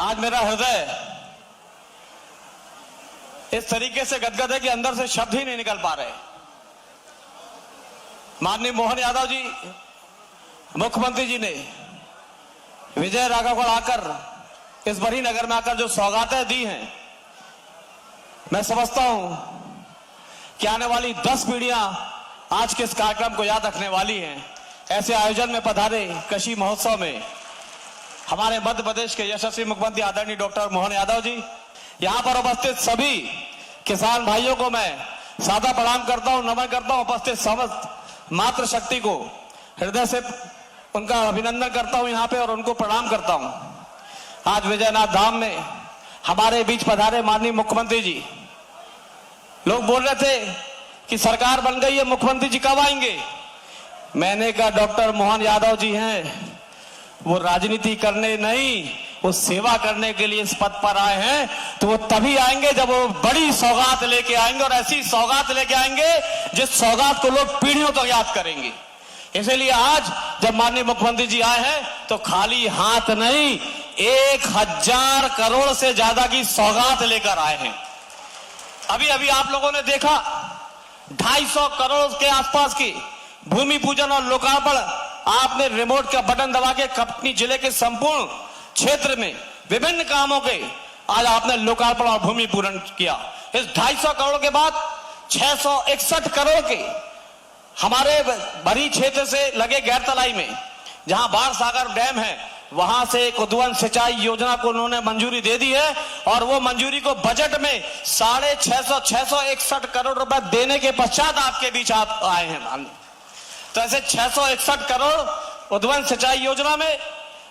आज मेरा हृदय इस तरीके से गदगद है कि अंदर से शब्द ही नहीं निकल पा रहे। माननीय मोहन यादव जी, मुख्यमंत्री जी ने विजय राघवगढ़ आकर इस बड़ी नगर में आकर जो सौगातें दी हैं, मैं समझता हूं कि आने वाली 10 पीढ़ियां आज के इस कार्यक्रम को याद रखने वाली हैं। ऐसे आयोजन में पधारे कृषि महोत्सव में हमारे मध्य प्रदेश के यशस्वी मुख्यमंत्री आदरणीय डॉक्टर मोहन यादव जी, यहां पर उपस्थित सभी किसान भाइयों को मैं सादा प्रणाम करता हूं, नमन करता हूं। उपस्थित समस्त मातृ शक्ति को हृदय से उनका अभिनंदन करता हूं यहां पे और उनको प्रणाम करता हूं। आज विजयनाथ धाम में हमारे बीच पधारे माननीय मुख्यमंत्री जी, लोग बोल रहे थे कि सरकार बन गई है, मुख्यमंत्री जी कब आएंगे। मैंने कहा डॉक्टर मोहन यादव जी हैं, वो राजनीति करने नहीं, वो सेवा करने के लिए इस पद पर आए हैं, तो वो तभी आएंगे जब वो बड़ी सौगात लेके आएंगे, और ऐसी सौगात लेके आएंगे जिस सौगात को लोग पीढ़ियों तक याद करेंगे। इसलिए आज जब माननीय मुख्यमंत्री जी आए हैं तो खाली हाथ नहीं, 1000 करोड़ से ज्यादा की सौगात लेकर आए हैं। अभी अभी आप लोगों ने देखा 250 करोड़ के आसपास की भूमि पूजन और लोकार्पण आपने रिमोट का बटन दबा के कटनी जिले के संपूर्ण क्षेत्र में विभिन्न कामों के आज आपने लोकार्पण और भूमि पूजन किया। इस 250 करोड़ के बाद 661 करोड़ के हमारे बड़ी क्षेत्र से लगे गैरतलाई में जहां बाढ़ सागर डैम है, वहां से एक उद्वन सिंचाई योजना को उन्होंने मंजूरी दे दी है, और वो मंजूरी को बजट में 661 करोड़ रुपए देने के पश्चात आपके बीच आप आए हैं। तो ऐसे 661 करोड़ उद्वन सिंचाई योजना में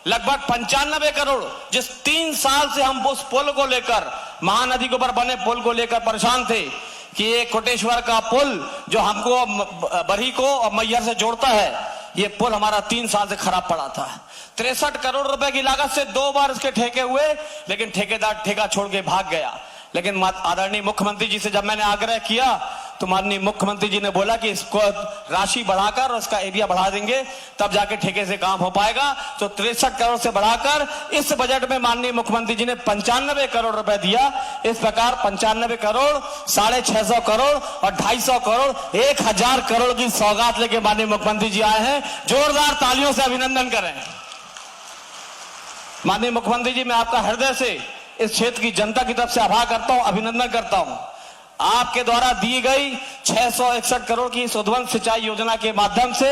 लगभग 95 करोड़, जिस 3 साल से हम उस पुल को लेकर, महानदी के ऊपर बने पुल को लेकर परेशान थे कि ये कोटेश्वर का पुल जो हमको बरही को और मैहर से जोड़ता है, ये पुल हमारा 3 साल से खराब पड़ा था। 63 करोड़ रुपए की लागत से 2 बार इसके ठेके हुए, लेकिन ठेकेदार ठेका छोड़ के भाग गया। लेकिन आदरणीय मुख्यमंत्री जी से जब मैंने आग्रह किया तो माननीय मुख्यमंत्री जी ने बोला कि इसको राशि बढ़ाकर और इसका एरिया बढ़ा देंगे, तब जाके ठेके से काम हो पाएगा। तो 63 करोड़ से बढ़ाकर इस बजट में माननीय मुख्यमंत्री जी ने 95 करोड़ रुपए दिया। इस प्रकार 95 करोड़, 650 करोड़ और 250 करोड़, 1000 करोड़ की सौगात लेके माननीय मुख्यमंत्री जी आए हैं। जोरदार तालियों से अभिनंदन करें। माननीय मुख्यमंत्री जी, मैं आपका हृदय से इस क्षेत्र की जनता की तरफ से आभार करता हूं, अभिनंदन करता हूं। आपके द्वारा दी गई 661 करोड़ की इस उद्वन सिंचाई योजना के माध्यम से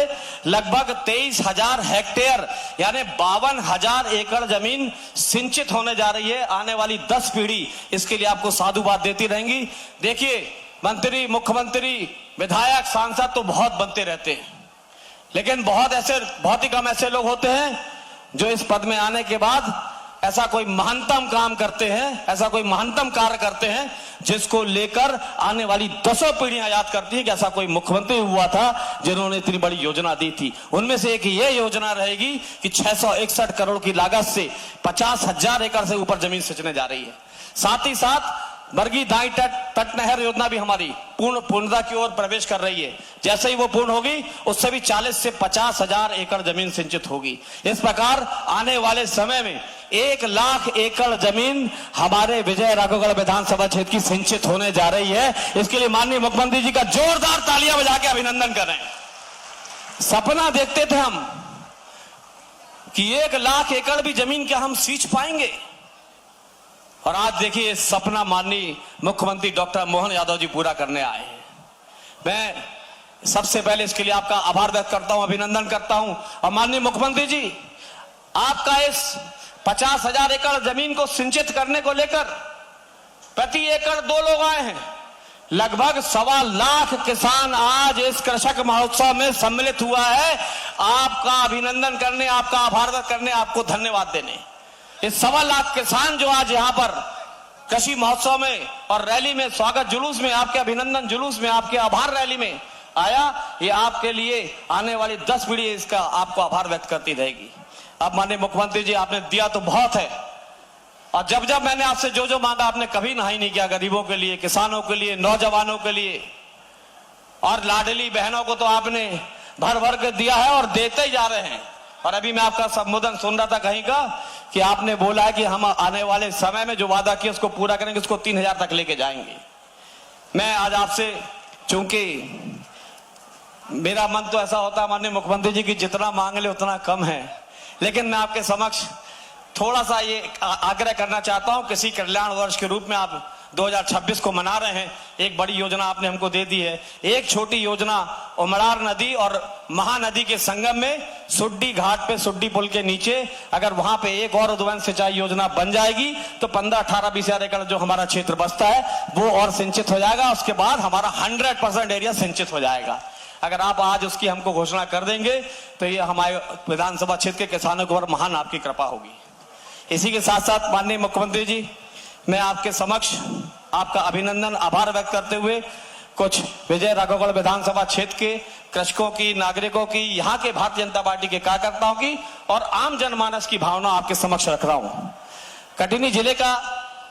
लगभग 23,000 हेक्टेयर यानी 52,000 एकड़ जमीन सिंचित होने जा रही है। आने वाली 10 पीढ़ी इसके लिए आपको साधुवाद देती रहेंगी। देखिए, मंत्री, मुख्यमंत्री, विधायक, सांसद तो बहुत बनते रहते हैं, लेकिन बहुत ही कम ऐसे लोग होते हैं जो इस पद में आने के बाद ऐसा कोई महानतम काम करते हैं, ऐसा कोई महानतम कार्य करते हैं जिसको लेकर आने वाली 10 पीढ़ियां याद करती हैं कि ऐसा कोई मुख्यमंत्री हुआ था जिन्होंने इतनी बड़ी योजना दी थी। उनमें से एक ये योजना रहेगी कि 661 करोड़ की लागत से 50,000 एकड़ से ऊपर जमीन सिंचने जा रही है। साथ ही साथ बरगी दाई तट नहर योजना भी हमारी पूर्णता की ओर प्रवेश कर रही है। जैसे ही वो पूर्ण होगी उससे भी 40 से 50,000 एकड़ जमीन सिंचित होगी। इस प्रकार आने वाले समय में 1 लाख एकड़ जमीन हमारे विजय राघवगढ़ विधानसभा क्षेत्र की सिंचित होने जा रही है। इसके लिए माननीय मुख्यमंत्री जी का जोरदार तालियां बजा के अभिनंदन करें। सपना देखते थे हम कि 1 लाख एकड़ भी जमीन क्या हम सींच पाएंगे, और आज देखिए सपना माननीय मुख्यमंत्री डॉक्टर मोहन यादव जी पूरा करने आए हैं। मैं सबसे पहले इसके लिए आपका आभार व्यक्त करता हूं, अभिनंदन करता हूं। और माननीय मुख्यमंत्री जी, आपका इस 50,000 एकड़ जमीन को सिंचित करने को लेकर प्रति एकड़ 2 लोग आए हैं। लगभग 1.25 लाख किसान आज इस कृषक महोत्सव में सम्मिलित हुआ है। आपका अभिनंदन करने, आपका आभार व्यक्त करने, आपको धन्यवाद देने। इस 1.25 लाख किसान जो आज यहाँ पर कृषि महोत्सव में और रैली में, स्वागत जुलूस में, आपके अभिनंदन जुलूस में, आपके आभार रैली में आया, ये आपके लिए आने वाली 10 पीढ़ी इसका आपको आभार व्यक्त करती रहेगी। अब माननीय मुख्यमंत्री जी, आपने दिया तो बहुत है, और जब जब मैंने आपसे जो मांगा आपने कभी नहीं नहीं किया। गरीबों के लिए, किसानों के लिए, नौजवानों के लिए और लाडली बहनों को तो आपने भर भर के दिया है और देते ही जा रहे हैं। और अभी मैं आपका संबोधन सुन रहा था कहीं का कि आपने बोला है कि हम आने वाले समय में जो वादा किया उसको पूरा करेंगे, उसको 3000 तक लेके जाएंगे। मैं आज आपसे, चूंकि मेरा मन तो ऐसा होता है माननीय मुख्यमंत्री जी की जितना मांग ले उतना कम है, लेकिन मैं आपके समक्ष थोड़ा सा ये आग्रह करना चाहता हूं, किसी कल्याण वर्ष के रूप में आप 2026 को मना रहे हैं, एक बड़ी योजना आपने हमको दे दी है। एक छोटी योजना उमरार नदी और महानदी के संगम में सुड्डी घाट पे, सुड्डी पुल के नीचे अगर वहां पे एक और उद्वहन सिंचाई योजना बन जाएगी तो 15-18-20 हजार एकड़ जो हमारा क्षेत्र बसता है वो और सिंचित हो जाएगा। उसके बाद हमारा 100% एरिया सिंचित हो जाएगा। अगर आप आज उसकी हमको घोषणा कर देंगे तो ये हमारे विधानसभा क्षेत्र के किसानों के ऊपर महान आपकी कृपा होगी। इसी के साथ साथ माननीय मुख्यमंत्री जी, मैं आपके समक्ष आपका अभिनंदन, आभार व्यक्त करते हुए कुछ विजय राघवगढ़ विधानसभा क्षेत्र के कृषकों की, नागरिकों की, यहाँ के भारतीय जनता पार्टी के कार्यकर्ताओं की और आम जनमानस की भावना आपके समक्ष रख रहा हूं। कटनी जिले का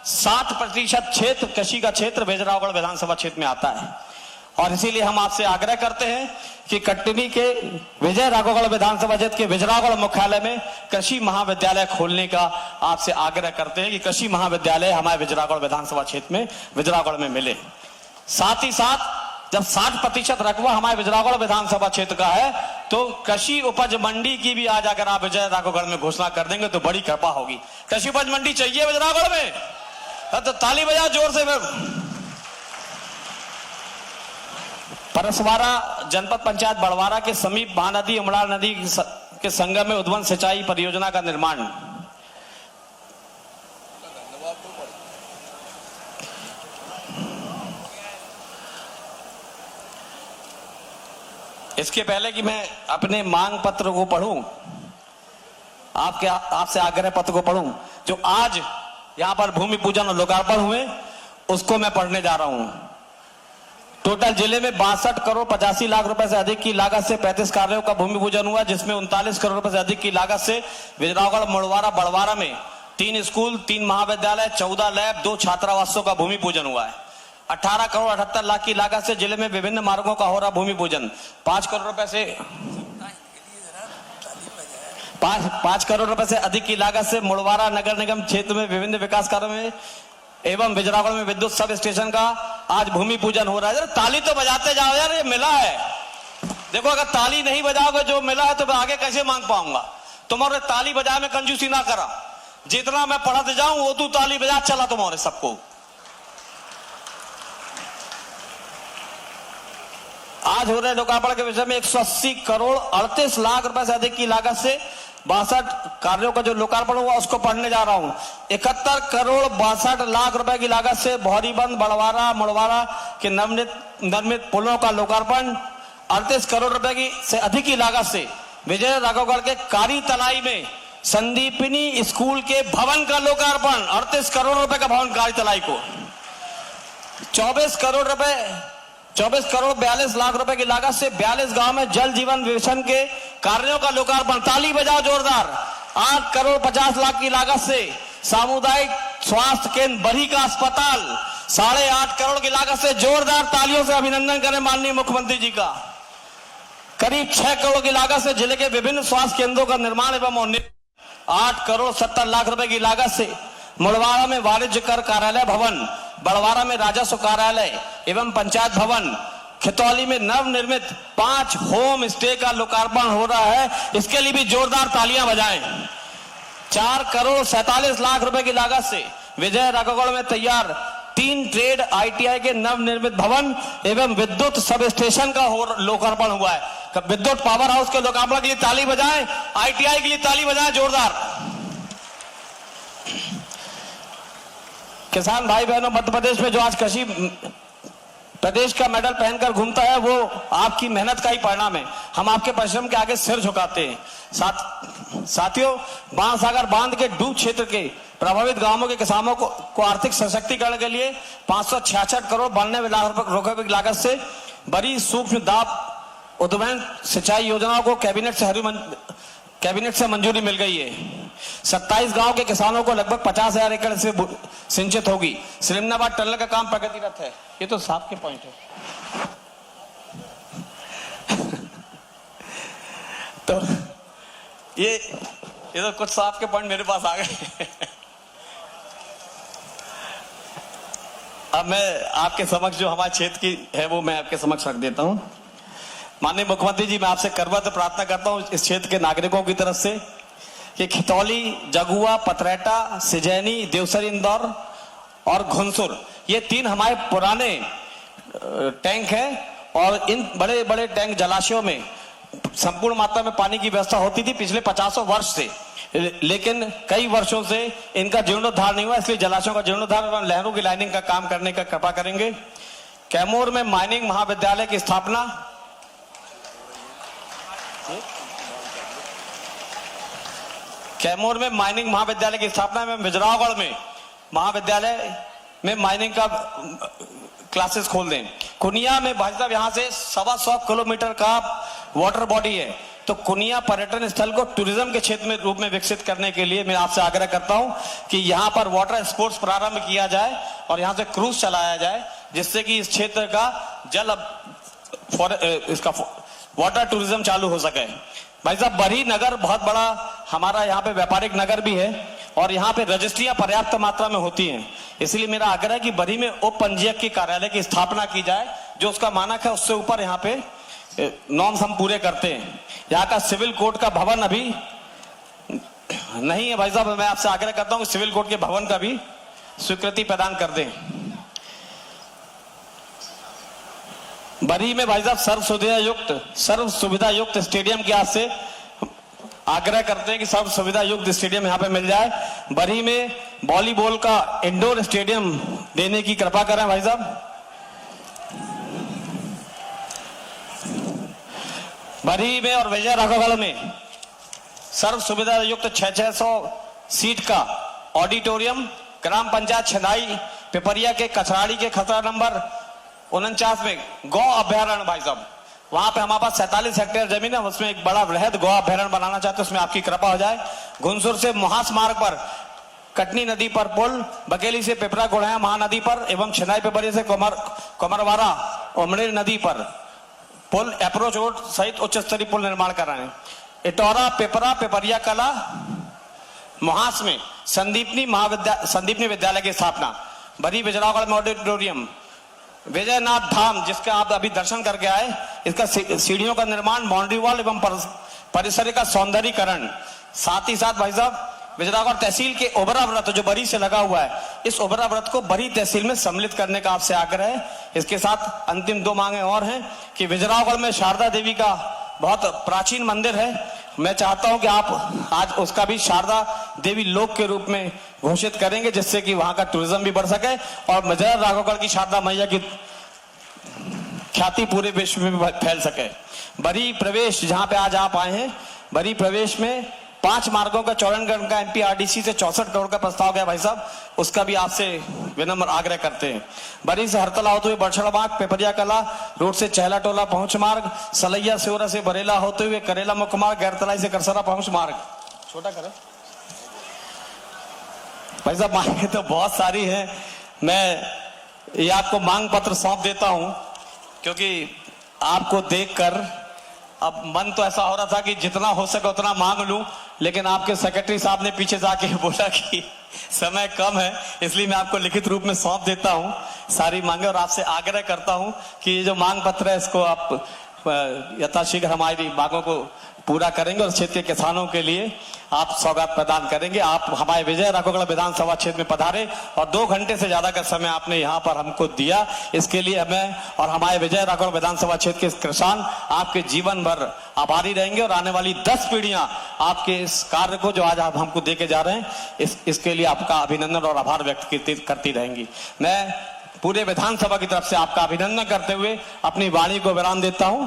60% क्षेत्र, कृषि का क्षेत्र विजय राघवगढ़ विधानसभा क्षेत्र में आता है और इसीलिए हम आपसे आग्रह करते हैं कि कटनी के विजय राघवगढ़ विधानसभा क्षेत्र के विजयराघवगढ़ मुख्यालय में कृषि महाविद्यालय खोलने का आपसे आग्रह करते हैं कि कृषि महाविद्यालय हमारे विजयराघवगढ़ विधानसभा क्षेत्र में विजयराघवगढ़ में मिले। साथ ही साथ जब 60% रकबा हमारे विजयराघवगढ़ विधानसभा क्षेत्र का है तो कृषि उपज मंडी की भी आज अगर आप विजय राघवगढ़ में घोषणा कर देंगे तो बड़ी कृपा होगी। कृषि उपज मंडी चाहिए विजयराघवगढ़ में, तो ताली बजाओ जोर से। परसवाड़ा जनपद पंचायत बड़वारा के समीप महानदी उमरार नदी के संगम में उद्वहन सिंचाई परियोजना का निर्माण। इसके पहले कि मैं अपने मांग पत्र को पढ़ूं, आपसे आग्रह पत्र को पढ़ूं जो आज यहां पर भूमि पूजन और लोकार्पण हुए, उसको मैं पढ़ने जा रहा हूं। टोटल जिले में 62 करोड़ 85 लाख रुपए से अधिक की लागत से 35 कार्यों का भूमि पूजन हुआ, जिसमें 39 करोड़ रुपए से अधिक की लागत से विजयराघवगढ़ मुड़वारा बड़वारा में 3 स्कूल, 3 महाविद्यालय, 14 लैब, 2 छात्रावासों का भूमि पूजन हुआ है। 18 करोड़ 78 लाख की लागत से जिले में विभिन्न मार्गों का हो रहा भूमि पूजन। 5 करोड़ रुपए से 5 करोड़ रुपए से अधिक की लागत से मुड़वारा नगर निगम क्षेत्र में विभिन्न विकास कार्यों में एवं विजयराघवगढ़ में विद्युत सब स्टेशन का आज भूमि पूजन हो रहा है। ताली तो बजाते जाओ यार, ये मिला है। देखो अगर ताली नहीं बजाओगे जो मिला है तो मैं आगे कैसे मांग पाऊंगा। तुम्हारे ताली बजाए में कंजूसी ना करा, जितना मैं पढ़ाते जाऊं वो तू ताली बजा चला तुम्हारे सबको। आज हो रहे लोकार्पण के विषय में 180 करोड़ 38 लाख रुपए से अधिक की लागत से 62 कार्यों का जो लोकार्पण हुआ उसको पढ़ने जा रहा हूं। 71 करोड़ 62 लाख रुपए की लागत से भौरीबंद बड़वारा मुड़वारा के नवनिर्मित पुलों का लोकार्पण। 38 करोड़ रुपए की से अधिक की लागत से विजय राघवगढ़ के कारी तलाई में संदीपिनी स्कूल के भवन का लोकार्पण। 38 करोड़ रुपए का भवन कारी तलाई को। 24 करोड़ 42 लाख रुपए की लागत से 42 गांव में जल जीवन मिशन के कार्यों का लोकार्पण। ताली बजाओ जोरदार। 8 करोड़ 50 लाख की लागत से सामुदायिक स्वास्थ्य केंद्र बरही का अस्पताल। 8.5 करोड़ की लागत से जोरदार तालियों से अभिनंदन करें माननीय मुख्यमंत्री जी का। करीब 6 करोड़ की लागत से जिले के विभिन्न स्वास्थ्य केंद्रों का निर्माण एवं उन्नयन। 8 करोड़ 70 लाख रुपए की लागत से मुड़वारा में वाणिज्य कर कार्यालय भवन, बड़वारा में राजस्व कार्यालय एवं पंचायत भवन, खितौली में नवनिर्मित 5 होम स्टे का लोकार्पण हो रहा है। इसके लिए भी जोरदार तालियां बजाएं। 4 करोड़ 47 लाख रुपए की लागत से विजय राघवगढ़ में तैयार 3 ट्रेड ITI के नवनिर्मित भवन एवं विद्युत सब स्टेशन का लोकार्पण हुआ है। विद्युत पावर हाउस के लोकार्पण के लिए ताली बजाएं, ITI के लिए ताली बजाएं जोरदार। किसान भाई बहनों, मध्य प्रदेश में जो आज कृषि प्रदेश का मेडल पहनकर घूमता है वो आपकी मेहनत का ही परिणाम है। हम आपके परिश्रम के आगे सिर झुकाते हैं। साथियों, बाणसागर बांध के डूब क्षेत्र के प्रभावित गांवों के किसानों को आर्थिक सशक्तिकरण के लिए 566 करोड़ 92 लाख रुपए की लागत से बड़ी सूक्ष्म दाब उद्वहन सिंचाई योजनाओं को कैबिनेट से मंजूरी मिल गई है। 27 गांव के किसानों को लगभग 50,000 एकड़ से सिंचित होगी। सिलिमनाबाद टनल का काम प्रगतिरत है। ये तो साहब के पॉइंट है। तो ये तो कुछ साहब के पॉइंट मेरे पास आ गए। अब मैं आपके समक्ष जो हमारे क्षेत्र की है वो मैं आपके समक्ष रख देता हूं। माननीय मुख्यमंत्री जी, मैं आपसे करबद्ध प्रार्थना करता हूं इस क्षेत्र के नागरिकों की तरफ से कि खितौली, जगुआ, पतरैटा, सिजैनी, देवसर इंदौर और घुनसुर, ये 3 हमारे पुराने टैंक हैं और इन बड़े बड़े टैंक जलाशयों में संपूर्ण मात्रा में पानी की व्यवस्था होती थी पिछले 50 वर्ष से, लेकिन कई वर्षों से इनका जीर्णोद्धार नहीं हुआ, इसलिए जलाशयों का जीर्णोद्धार एवं नहरों की लाइनिंग का काम करने का कृपा करेंगे। कैमूर में माइनिंग महाविद्यालय की स्थापना, कैमूर में माइनिंग महाविद्यालय की स्थापना में बिजरावगढ़ में महाविद्यालय में माइनिंग का क्लासेस खोल दें। कुनिया में भाई साहब यहाँ से 125 किलोमीटर का वाटर बॉडी है, तो कुनिया पर्यटन स्थल को टूरिज्म के क्षेत्र में रूप में विकसित करने के लिए मैं आपसे आग्रह करता हूं कि यहाँ पर वाटर स्पोर्ट्स प्रारंभ किया जाए और यहाँ से क्रूज चलाया जाए, जिससे कि इस क्षेत्र का जल इसका वाटर टूरिज्म चालू हो सके। भाई साहब, बरही नगर बहुत बड़ा हमारा यहाँ पे व्यापारिक नगर भी है और यहाँ पे रजिस्ट्रियां पर्याप्त मात्रा में होती हैं, इसलिए मेरा आग्रह है कि बरही में उप पंजीयक की कार्यालय की स्थापना की जाए, जो उसका मानक है उससे ऊपर यहाँ पे नॉर्म्स हम पूरे करते हैं। यहाँ का सिविल कोर्ट का भवन अभी नहीं है भाई साहब, मैं आपसे आग्रह करता हूँ कि सिविल कोर्ट के भवन का भी स्वीकृति प्रदान कर दें। बरही में भाई साहब सर्व सुविधा युक्त स्टेडियम की आज से आग्रह करते हैं कि सर्व सुविधा युक्त स्टेडियम यहाँ पे मिल जाए। बरही में वॉलीबॉल का इंडोर स्टेडियम देने की कृपा करें भाई साहब। बरही में और विजय राघवगढ़ में सर्व सुविधा युक्त 600 सीट का ऑडिटोरियम, ग्राम पंचायत छनाई पिपरिया के कचराड़ी के खतरा नंबर 49 में गौ अभ्यारण्य भाई साहब, वहां पे हमारे पास 47 हेक्टेयर जमीन है, उसमें एक बड़ा वृहद गौ अभ्यारण्य बनाना चाहते हैं, उसमें आपकी कृपा हो जाए। घुनसुर से महास मार्ग पर कटनी नदी पर पुल, बकेली से पिपरा गुढ़या महानदी पर एवं छिनाई पिपरिया से कोमरवारा उमरेर नदी पर पुल, अप्रोच रोड सहित उच्च स्तरीय पुल निर्माण कराने। इटौरा, पिपरा, पिपरिया कला, महास में संदीपनी विद्यालय की स्थापना। बरही बिजरावगढ़ में ऑडिटोरियम। विजयनाथ धाम, जिसका आप अभी दर्शन करके आए, इसका सीढ़ियों का निर्माण, बाउंड्री वॉल एवं परिसर का सौंदर्यीकरण। साथ ही साथ भाई साहब, बिजरावगढ़ तहसील के ओबरा व्रत जो बरही से लगा हुआ है, इस ओबरा व्रत को बरही तहसील में सम्मिलित करने का आपसे आग्रह है। इसके साथ अंतिम 2 मांगे और हैं कि बिजरावगढ़ में शारदा देवी का बहुत प्राचीन मंदिर है, मैं चाहता हूं कि आप आज उसका भी शारदा देवी लोक के रूप में घोषित करेंगे, जिससे कि वहां का टूरिज्म भी बढ़ सके और विजय राघवगढ़ की शारदा मैया की ख्याति पूरे विश्व में भी फैल सके। बरही प्रवेश, जहां पे आज आप आए हैं, बरही प्रवेश में 5 मार्गों का चौड़ीकरण का एमपीआरडीसी से 64 करोड़ का प्रस्ताव गया भाई साहब, उसका भी आपसे विनम्र आग्रह करते हैं। बरही से हरतला होते हुए बरछड़ा मार्ग, पिपरिया कला रोड से चहला टोला पहुंच मार्ग, सलैया सेवरा से बरेला होते हुए करेला मुख्य मार्ग, गैरतलाई से करसरा पहुंच मार्ग। छोटा करें भाई साहब, मांगे तो बहुत सारी है, मैं ये आपको मांग पत्र सौंप देता हूं, क्योंकि आपको देखकर अब मन तो ऐसा हो रहा था कि जितना हो सके उतना मांग लूं, लेकिन आपके सेक्रेटरी साहब ने पीछे जाके बोला कि समय कम है, इसलिए मैं आपको लिखित रूप में सौंप देता हूं सारी मांगे और आपसे आग्रह करता हूं कि ये जो मांग पत्र है इसको आप यथाशीघ्र हमारी मांगों को पूरा करेंगे और क्षेत्र के किसानों के लिए आप सौगात प्रदान करेंगे। आप हमारे विजय राघवगढ़ विधानसभा क्षेत्र में पधारे और 2 घंटे से ज्यादा का समय आपने यहाँ पर हमको दिया, इसके लिए हमें और हमारे विजय राघवगढ़ विधानसभा क्षेत्र के किसान आपके जीवन भर आभारी रहेंगे और आने वाली 10 पीढ़ियां आपके इस कार्य को जो आज आप हमको दे के जा रहे हैं इसके लिए आपका अभिनंदन और आभार व्यक्त करती रहेंगी। मैं पूरे विधानसभा की तरफ से आपका अभिनंदन करते हुए अपनी वाणी को विराम देता हूं।